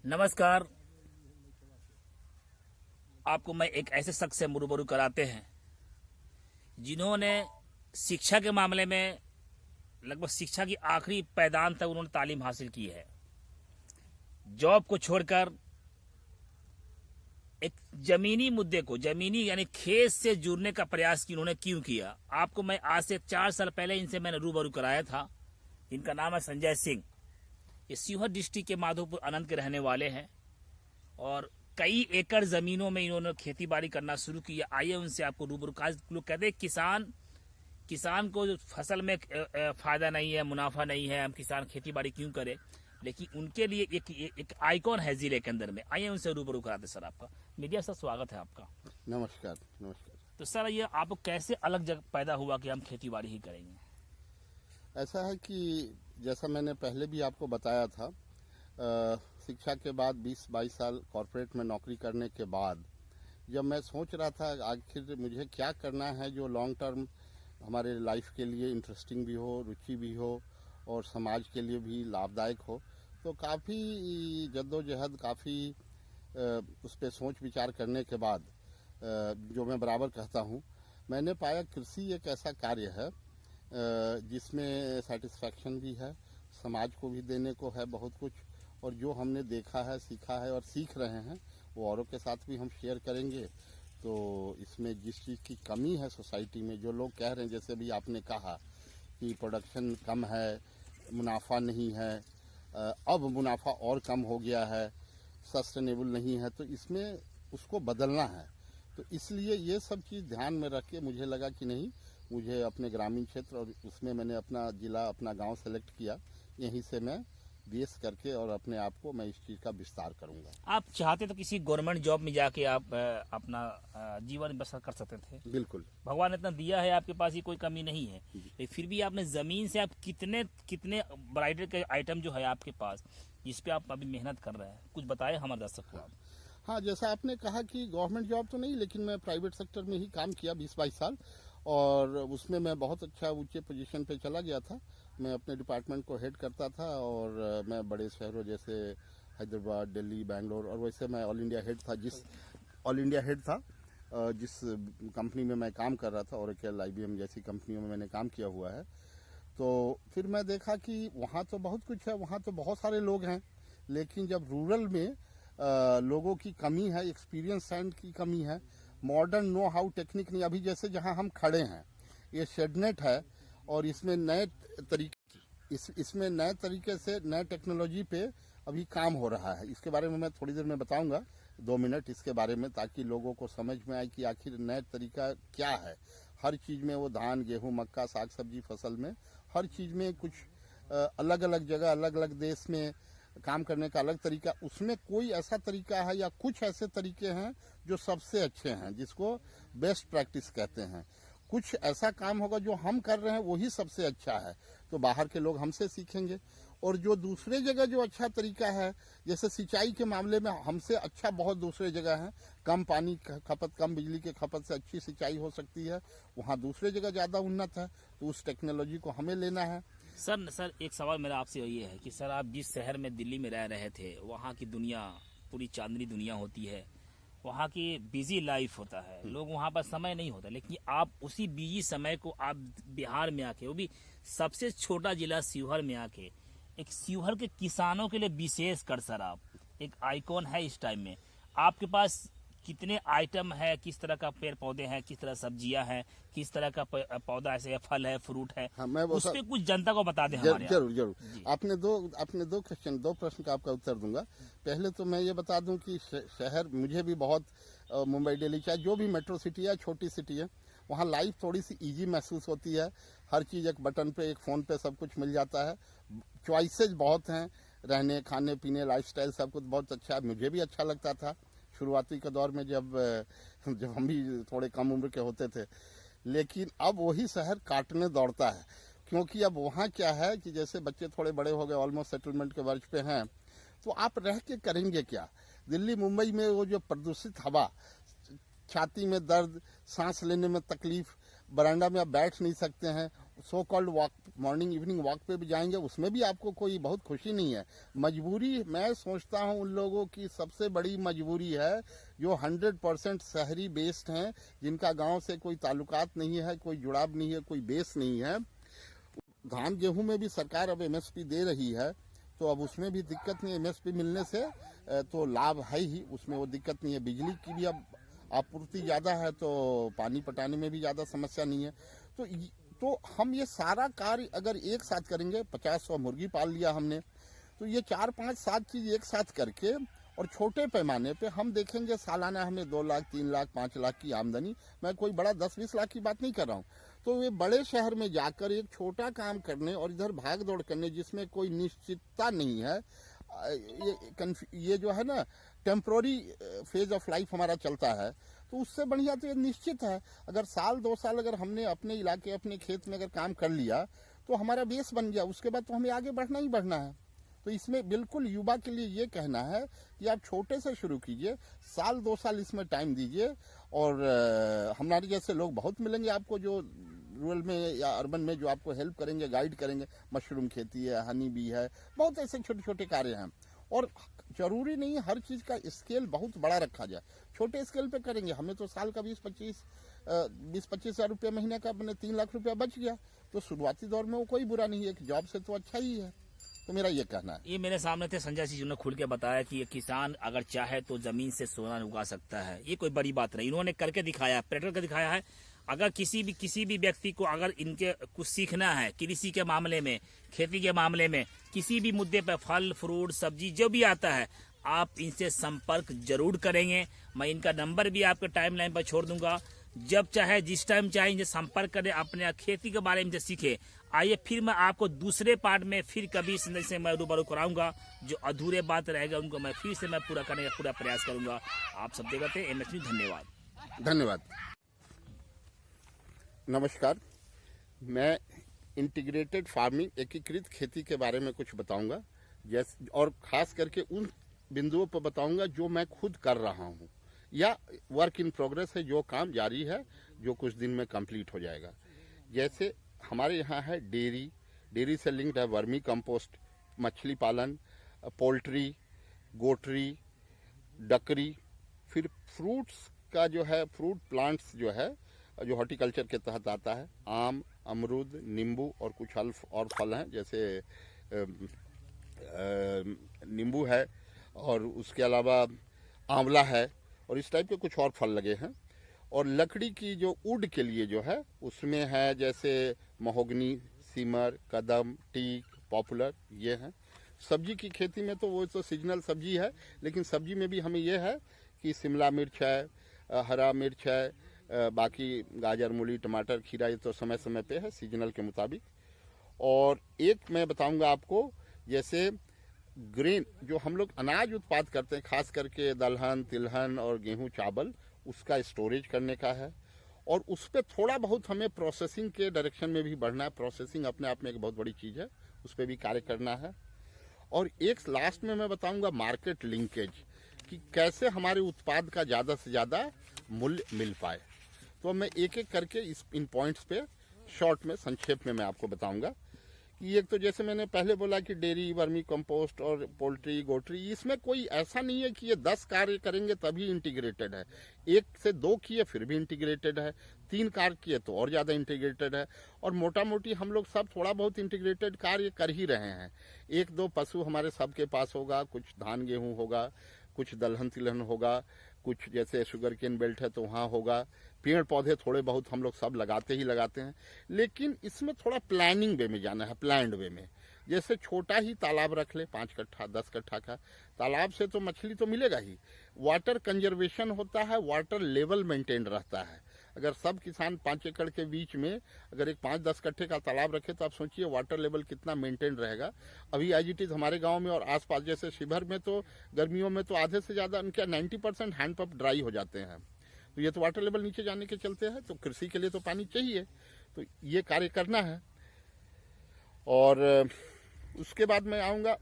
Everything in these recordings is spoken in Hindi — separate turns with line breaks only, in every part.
नमस्कार। आपको मैं एक ऐसे शख्स से रूबरू कराते हैं जिन्होंने शिक्षा के मामले में लगभग शिक्षा की आखिरी पैदान तक उन्होंने तालीम हासिल की है। जॉब को छोड़कर एक जमीनी मुद्दे को, जमीनी यानी खेत से जुड़ने का प्रयास की उन्होंने क्यों किया, आपको मैं आज से 4 साल पहले इनसे मैंने रूबरू कराया था। इनका नाम है संजय सिंह। ये सीहोर डिस्ट्रिक्ट के माधोपुर अनंत के रहने वाले हैं और कई एकड़ जमीनों में इन्होंने खेती बाड़ी करना शुरू किया। आइए उनसे आपको रूबरू। लोग कहते हैं किसान को फसल में फायदा नहीं है, मुनाफा नहीं है, हम किसान खेती बाड़ी क्यों करें, लेकिन उनके लिए एक आइकॉन है जिले के अंदर में। आइए उनसे रूबरू कराते। सर आपका मीडिया सर स्वागत है आपका।
नमस्कार। नमस्कार।
तो सर ये आपको कैसे अलग जगह पैदा हुआ कि हम खेती बाड़ी ही करेंगे?
ऐसा है कि जैसा मैंने पहले भी आपको बताया था, शिक्षा के बाद 20-22 साल कॉरपोरेट में नौकरी करने के बाद जब मैं सोच रहा था आखिर मुझे क्या करना है जो लॉन्ग टर्म हमारे लाइफ के लिए इंटरेस्टिंग भी हो, रुचि भी हो और समाज के लिए भी लाभदायक हो, तो काफ़ी जद्दोजहद, काफ़ी उस पर सोच विचार करने के बाद जो मैं बराबर कहता हूँ, मैंने पाया कृषि एक ऐसा कार्य है जिसमें सेटिस्फैक्शन भी है, समाज को भी देने को है बहुत कुछ, और जो हमने देखा है, सीखा है और सीख रहे हैं वो औरों के साथ भी हम शेयर करेंगे। तो इसमें जिस चीज़ की कमी है सोसाइटी में, जो लोग कह रहे हैं, जैसे भी आपने कहा कि प्रोडक्शन कम है, मुनाफा नहीं है, अब मुनाफा और कम हो गया है, सस्टेनेबल नहीं है, तो इसमें उसको बदलना है। तो इसलिए ये सब चीज़ ध्यान में रख के मुझे लगा कि नहीं, मुझे अपने ग्रामीण क्षेत्र और उसमें मैंने अपना जिला, अपना गांव सेलेक्ट किया, यहीं से मैं बेस करके और अपने आप को मैं इस चीज़ का विस्तार करूंगा।
आप चाहते तो किसी गवर्नमेंट जॉब में जाके आप अपना जीवन बसर कर सकते थे।
बिल्कुल,
भगवान इतना दिया है, आपके पास ही कोई कमी नहीं है, लेकिन फिर भी आपने जमीन से आप कितने वैरायटी के आइटम जो है आपके पास, जिस पे आप अभी मेहनत कर रहे हैं, कुछ बताए हमारे दर्शक को आप।
हाँ, जैसा आपने कहा कि गवर्नमेंट जॉब तो नहीं, लेकिन मैं प्राइवेट सेक्टर में ही काम किया 20-22 साल, और उसमें मैं बहुत अच्छा ऊंचे पोजीशन पे चला गया था। मैं अपने डिपार्टमेंट को हेड करता था और मैं बड़े शहरों जैसे हैदराबाद, दिल्ली, बैंगलोर, और वैसे मैं ऑल इंडिया हेड था जिस कंपनी में मैं काम कर रहा था, ओरेकल, IBM जैसी कंपनियों में मैंने काम किया हुआ है। तो फिर मैं देखा कि वहाँ तो बहुत कुछ है, वहाँ तो बहुत सारे लोग हैं, लेकिन जब रूरल में लोगों की कमी है, एक्सपीरियंस हैंड की कमी है, मॉडर्न नो हाउ टेक्निक नहीं। अभी जैसे जहां हम खड़े हैं ये शेडनेट है और इसमें नए तरीके से नए टेक्नोलॉजी पे अभी काम हो रहा है। इसके बारे में मैं थोड़ी देर में बताऊंगा, 2 मिनट इसके बारे में, ताकि लोगों को समझ में आए कि आखिर नए तरीका क्या है। हर चीज़ में, वो धान, गेहूं, मक्का, साग सब्जी फसल में, हर चीज़ में कुछ अलग अलग जगह, अलग अलग देश में काम करने का अलग तरीका, उसमें कोई ऐसा तरीका है या कुछ ऐसे तरीके हैं जो सबसे अच्छे हैं, जिसको बेस्ट प्रैक्टिस कहते हैं। कुछ ऐसा काम होगा जो हम कर रहे हैं वही सबसे अच्छा है, तो बाहर के लोग हमसे सीखेंगे। और जो दूसरे जगह जो अच्छा तरीका है, जैसे सिंचाई के मामले में हमसे अच्छा बहुत दूसरे जगह है, कम पानी खपत, कम बिजली के खपत से अच्छी सिंचाई हो सकती है, वहाँ दूसरे जगह ज़्यादा उन्नत है, तो उस टेक्नोलॉजी को हमें लेना है।
सर एक सवाल मेरा आपसे ये है कि सर आप जिस शहर में, दिल्ली में रह रहे थे, वहाँ की दुनिया पूरी चांदनी दुनिया होती है, वहाँ की बिजी लाइफ होता है, लोग वहाँ पर समय नहीं होता, लेकिन आप उसी बिजी समय को आप बिहार में आके, वो भी सबसे छोटा जिला सीहोर में आके, एक सीहोर के किसानों के लिए विशेष कर सर आप एक आइकॉन है इस टाइम में। आपके पास कितने आइटम है, किस तरह का पेड़ पौधे हैं, किस तरह सब्जियां हैं, किस तरह का पौधा ऐसे फल है, फ्रूट है,
हाँ, मैं
उस पे कुछ जनता को बता दें।
जरूर। आपने दो प्रश्न का आपका उत्तर दूंगा। पहले तो मैं ये बता दूं कि शहर मुझे भी बहुत, मुंबई, दिल्ली, चाहे जो भी मेट्रो सिटी है, छोटी सिटी है, वहाँ लाइफ थोड़ी सी इजी महसूस होती है। हर चीज़ एक बटन पे, एक फ़ोन पे सब कुछ मिल जाता है। चॉइसेज बहुत हैं, रहने, खाने पीने, लाइफस्टाइल सब कुछ बहुत अच्छा है। मुझे भी अच्छा लगता था शुरुआती के दौर में, जब हम भी थोड़े कम उम्र के होते थे। लेकिन अब वही शहर काटने दौड़ता है, क्योंकि अब वहाँ क्या है कि जैसे बच्चे थोड़े बड़े हो गए, ऑलमोस्ट सेटलमेंट के वर्ष पे हैं, तो आप रह के करेंगे क्या? दिल्ली, मुंबई में वो जो प्रदूषित हवा, छाती में दर्द, सांस लेने में तकलीफ, बरामदा में आप बैठ नहीं सकते हैं, so called walk, morning evening walk पे भी जाएंगे, उसमें भी आपको कोई बहुत खुशी नहीं है। मजबूरी, मैं सोचता हूँ उन लोगों की सबसे बड़ी मजबूरी है जो 100% शहरी बेस्ड हैं, जिनका गांव से कोई ताल्लुकात नहीं है, कोई जुड़ाव नहीं है, कोई बेस नहीं है। धान गेहूं में भी सरकार अब एमएसपी दे रही है, तो अब उसमें भी दिक्कत नहीं है। एमएसपी मिलने से तो लाभ है ही, उसमें वो दिक्कत नहीं है। बिजली की भी अब आपूर्ति ज़्यादा है, तो पानी पटाने में भी ज़्यादा समस्या नहीं है। तो हम ये सारा कार्य अगर एक साथ करेंगे, 50-100 मुर्गी पाल लिया हमने, तो ये 4-5-7 चीज़ एक साथ करके और छोटे पैमाने पे हम देखेंगे सालाना हमें 2 लाख, 3 लाख, 5 लाख की आमदनी। मैं कोई बड़ा 10-20 लाख की बात नहीं कर रहा हूँ। तो ये बड़े शहर में जाकर एक छोटा काम करने और इधर भाग दौड़ करने जिसमें कोई निश्चितता नहीं है, ये जो है ना टेम्पोररी फेज ऑफ लाइफ हमारा चलता है, तो उससे बढ़िया तो ये निश्चित है। अगर साल 2 साल अगर हमने अपने इलाके, अपने खेत में अगर काम कर लिया तो हमारा बेस बन गया, उसके बाद तो हमें आगे बढ़ना ही बढ़ना है। तो इसमें बिल्कुल युवा के लिए ये कहना है कि आप छोटे से शुरू कीजिए, साल 2 साल इसमें टाइम दीजिए। और हमारे जैसे लोग बहुत मिलेंगे आपको जो रूरल में या अर्बन में जो आपको हेल्प करेंगे, गाइड करेंगे। मशरूम खेती है, हनी बी है, बहुत ऐसे छोटे छोटे कार्य हैं। और जरूरी नहीं हर चीज़ का स्केल बहुत बड़ा रखा जाए, छोटे स्केल पे करेंगे। हमें तो साल का 20-25 हज़ार रुपया महीने का अपने 3 लाख रुपया बच गया, तो शुरुआती दौर में वो कोई बुरा नहीं है, एक जॉब से तो अच्छा ही है। तो मेरा ये कहना है।
ये मेरे सामने थे संजय सिंह, जिन्होंने खुल के बताया कि ये किसान अगर चाहे तो जमीन से सोना उगा सकता है। ये कोई बड़ी बात नहीं, इन्होंने करके दिखाया, प्रैक्टिकल करके दिखाया है। अगर किसी भी व्यक्ति को अगर इनके कुछ सीखना है कृषि के मामले में, खेती के मामले में, किसी भी मुद्दे पर, फल फ्रूट सब्जी जो भी आता है, आप इनसे संपर्क जरूर करेंगे। मैं इनका नंबर भी आपके टाइमलाइन पर छोड़ दूंगा। जब चाहे, जिस टाइम चाहे इनसे संपर्क करें, अपने खेती के बारे में इनसे सीखे। आइए फिर मैं आपको दूसरे पार्ट में फिर कभी से मैं रूबरू कराऊंगा। जो अधूरे बात रहेगा उनको मैं फिर से पूरा करने का पूरा प्रयास करूंगा। आप सब देखते हैं एमएस न्यूज़।
धन्यवाद। नमस्कार, मैं इंटीग्रेटेड फार्मिंग, एकीकृत खेती के बारे में कुछ बताऊंगा, जैसे और खास करके उन बिंदुओं पर बताऊंगा जो मैं खुद कर रहा हूं या वर्क इन प्रोग्रेस है, जो काम जारी है, जो कुछ दिन में कंप्लीट हो जाएगा। जैसे हमारे यहाँ है डेयरी से लिंक्ड है वर्मी कंपोस्ट, मछली पालन, पोल्ट्री, गोटरी, डकरी, फिर फ्रूट्स का जो है, फ्रूट प्लांट्स जो है, जो हॉर्टिकल्चर के तहत आता है, आम, अमरूद, नींबू और कुछ और फल हैं, जैसे नींबू है और उसके अलावा आंवला है और इस टाइप के कुछ और फल लगे हैं। और लकड़ी की जो वुड के लिए जो है उसमें है जैसे महोगनी, सीमर, कदम, टीक, पॉपुलर, ये हैं। सब्जी की खेती में तो वो तो सीजनल सब्जी है, लेकिन सब्जी में भी हमें ये है कि शिमला मिर्च है, हरा मिर्च है, बाकी गाजर, मूली, टमाटर, खीरा, ये तो समय समय पे है सीजनल के मुताबिक। और एक मैं बताऊंगा आपको, जैसे ग्रेन जो हम लोग अनाज उत्पाद करते हैं, खास करके दलहन, तिलहन और गेहूं, चावल, उसका स्टोरेज करने का है। और उस पर थोड़ा बहुत हमें प्रोसेसिंग के डायरेक्शन में भी बढ़ना है। प्रोसेसिंग अपने आप में एक बहुत बड़ी चीज़ है, उस पर भी कार्य करना है। और एक लास्ट में मैं बताऊंगा मार्केट लिंकेज, कि कैसे हमारे उत्पाद का ज़्यादा से ज़्यादा मूल्य मिल पाए। तो मैं एक एक करके इन पॉइंट्स पे शॉर्ट में, संक्षेप में मैं आपको बताऊंगा कि एक तो जैसे मैंने पहले बोला कि डेयरी, वर्मी कंपोस्ट और पोल्ट्री, गोटरी, इसमें कोई ऐसा नहीं है कि ये 10 कार्य करेंगे तभी इंटीग्रेटेड है। 1 से 2 किए फिर भी इंटीग्रेटेड है, 3 कार्य किए तो और ज़्यादा इंटीग्रेटेड है। और मोटा मोटी हम लोग सब थोड़ा बहुत इंटीग्रेटेड कार्य कर ही रहे हैं। 1-2 पशु हमारे सबके पास होगा, कुछ धान गेहूँ होगा, कुछ दलहन तिलहन होगा, कुछ जैसे शुगर केन बेल्ट है तो वहाँ होगा। पेड़ पौधे थोड़े बहुत हम लोग सब लगाते ही लगाते हैं, लेकिन इसमें थोड़ा प्लानिंग वे में जाना है, प्लान्ड वे में। जैसे छोटा ही तालाब रख ले, 5 कट्ठा 10 कट्ठा का तालाब से तो मछली तो मिलेगा ही। वाटर कंजर्वेशन होता है, वाटर लेवल मेंटेन रहता है। अगर सब किसान 5 एकड़ के बीच में अगर एक 5-10 कट्ठे का तालाब रखे तो आप सोचिए वाटर लेवल कितना मेंटेन रहेगा। अभी एज इट इज हमारे गांव में और आसपास, जैसे शिवहर में तो गर्मियों में तो आधे से ज़्यादा उनके 90% हैंडपंप ड्राई हो जाते हैं। तो ये तो वाटर लेवल नीचे जाने के चलते हैं, तो कृषि के लिए तो पानी चाहिए, तो ये कार्य करना है। और उसके बाद मैं आऊँगा,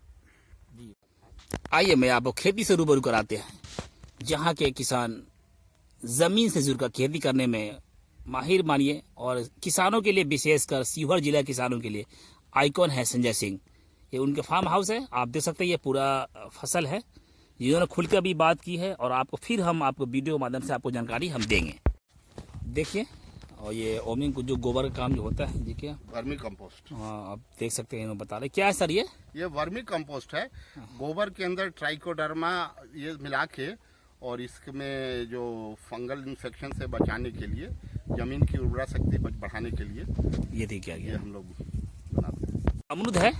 आइए मैं आपको खेती से रूबरू कराते हैं, जहाँ के किसान जमीन से जुड़कर खेती करने में माहिर मानिए और किसानों के लिए, विशेषकर सीहोर जिला के किसानों के लिए आइकॉन है संजय सिंह। ये उनके फार्म हाउस है, आप देख सकते हैं ये पूरा फसल है, जिन्होंने खुलकर भी बात की है और आपको फिर हम आपको वीडियो के माध्यम से आपको जानकारी हम देंगे। देखिए, और ये ओमिंग को जो गोबर का काम जो होता है जी, क्या
वर्मी कंपोस्ट।
हाँ, आप देख सकते हैं, बता रहे क्या है सर
ये वर्मी कंपोस्ट है। गोबर के अंदर ट्राइकोडर्मा ये मिला के और इसमें जो फंगल इन्फेक्शन से बचाने के लिए, जमीन की उर्वरा शक्ति बढ़ाने के लिए
ये थी क्या
ये हम लोग बनाते हैं।
अमरूद है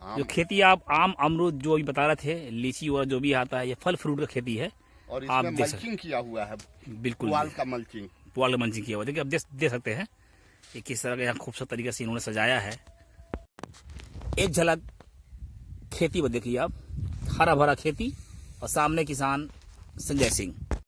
जो खेती, आप आम अमरूद जो भी बता रहे थे, लीची और जो भी आता है, ये फल फ्रूट का खेती है।
और
आप
इसमें मल्चिंग किया हुआ है,
बिल्कुल
पुआल का मल्चिंग,
पुआल मंचिंग किया हुआ। देखिए, अब दे सकते हैं ये किस तरह का यहाँ खूबसूरत तरीके से इन्होंने सजाया है। एक झलक खेती में देखिए आप, हरा भरा खेती और सामने किसान संजय सिंह।